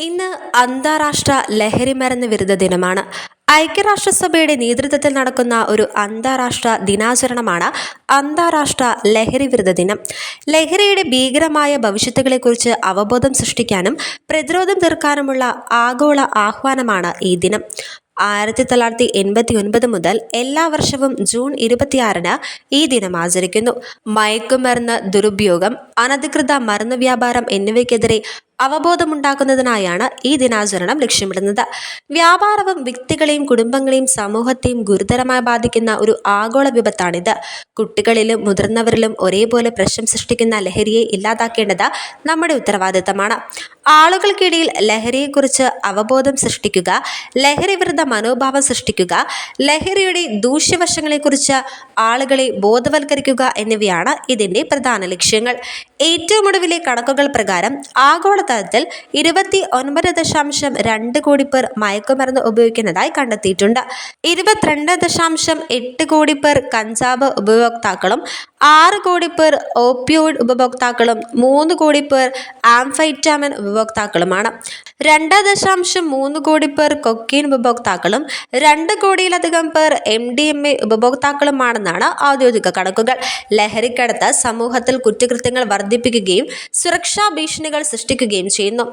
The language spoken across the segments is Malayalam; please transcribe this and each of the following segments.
ഇന്ന് അന്താരാഷ്ട്ര ലഹരിമരുന്ന് വിരുദ്ധ ദിനമാണ്. ഐക്യരാഷ്ട്രസഭയുടെ നേതൃത്വത്തിൽ നടക്കുന്ന ഒരു അന്താരാഷ്ട്ര ദിനാചരണമാണ് അന്താരാഷ്ട്ര ലഹരി വിരുദ്ധ ദിനം. ലഹരിയുടെ ഭീകരമായ ഭവിഷ്യത്തുകളെക്കുറിച്ച് അവബോധം സൃഷ്ടിക്കാനും പ്രതിരോധം തീർക്കാനുമുള്ള ആഗോള ആഹ്വാനമാണ് ഈ ദിനം. 1989 മുതൽ എല്ലാ വർഷവും ജൂൺ 26 ഈ ദിനം ആചരിക്കുന്നു. മയക്കുമരുന്ന് ദുരുപയോഗം, അനധികൃത മരുന്ന് വ്യാപാരം എന്നിവയ്ക്കെതിരെ അവബോധമുണ്ടാക്കുന്നതിനായാണ് ഈ ദിനാചരണം ലക്ഷ്യമിടുന്നത്. വ്യാപാരവും വ്യക്തികളെയും കുടുംബങ്ങളെയും സമൂഹത്തെയും ഗുരുതരമായി ബാധിക്കുന്ന ഒരു ആഗോള വിപത്താണിത്. കുട്ടികളിലും മുതിർന്നവരിലും ഒരേപോലെ പ്രശ്നം സൃഷ്ടിക്കുന്ന ലഹരിയെ ഇല്ലാതാക്കേണ്ടത് നമ്മുടെ ഉത്തരവാദിത്തമാണ്. ആളുകൾക്കിടയിൽ ലഹരിയെക്കുറിച്ച് അവബോധം സൃഷ്ടിക്കുക, ലഹരി വിരുദ്ധ മനോഭാവം സൃഷ്ടിക്കുക, ലഹരിയുടെ ദൂഷ്യവശങ്ങളെക്കുറിച്ച് ആളുകളെ ബോധവൽക്കരിക്കുക എന്നിവയാണ് ഇതിന്റെ പ്രധാന ലക്ഷ്യങ്ങൾ. ഏറ്റവും ഒടുവിലെ കണക്കുകൾ പ്രകാരം ആഗോളതലത്തിൽ 29.2 കോടി പേർ മയക്കുമരുന്ന് ഉപയോഗിക്കുന്നതായി കണ്ടെത്തിയിട്ടുണ്ട്. 22.8 കോടി പേർ കഞ്ചാവ് ഉപഭോക്താക്കളും 6 കോടി പേർ ഓപ്പിയോയിഡ് ഉപഭോക്താക്കളും 3 കോടി പേർ ആംഫൈറ്റാമിൻ ഉപഭോക്താക്കളുമാണ്. 2.3 കോടി പേർ കൊക്കൈൻ ഉപഭോക്താക്കളും 2 കോടിയിലധികം പേർ MDMA ഉപഭോക്താക്കളുമാണെന്നാണ് ഔദ്യോഗിക കണക്കുകൾ. ലഹരിക്കടത്ത് സമൂഹത്തിൽ കുറ്റകൃത്യങ്ങൾ വർദ്ധിപ്പിക്കുകയും സുരക്ഷാ ഭീഷണികൾ സൃഷ്ടിക്കുകയും ചെയ്യുന്നു.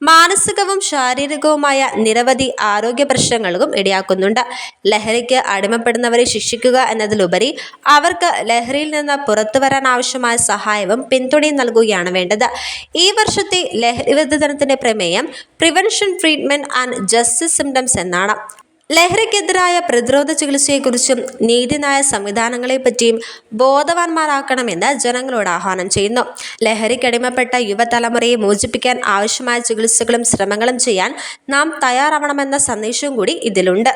മാനസികവും ശാരീരികവുമായ നിരവധി ആരോഗ്യ പ്രശ്നങ്ങൾക്കും ഇടയാക്കുന്നുണ്ട്. ലഹരിക്ക് അടിമപ്പെടുന്നവരെ ശിക്ഷിക്കുക എന്നതിലുപരി അവർക്ക് ലഹരിയിൽ നിന്ന് പുറത്തു വരാൻ ആവശ്യമായ സഹായവും പിന്തുണയും നൽകുകയാണ് വേണ്ടത്. ഈ വർഷത്തെ ലഹരി വിരുദ്ധ ദിനത്തിന്റെ പ്രമേയം prevention, treatment and justice symptoms എന്നാണ്. ലഹരിക്കെതിരായ പ്രതിരോധ ചികിത്സയെക്കുറിച്ചും നീതിന്യായ സംവിധാനങ്ങളെപ്പറ്റിയും ബോധവാന്മാരാക്കണമെന്ന് ജനങ്ങളോട് ആഹ്വാനം ചെയ്യുന്നു. ലഹരിക്കടിമപ്പെട്ട യുവതലമുറയെ മോചിപ്പിക്കാൻ ആവശ്യമായ ചികിത്സകളും ശ്രമങ്ങളും ചെയ്യാൻ നാം തയ്യാറാവണമെന്ന സന്ദേശവും കൂടി ഇതിലുണ്ട്.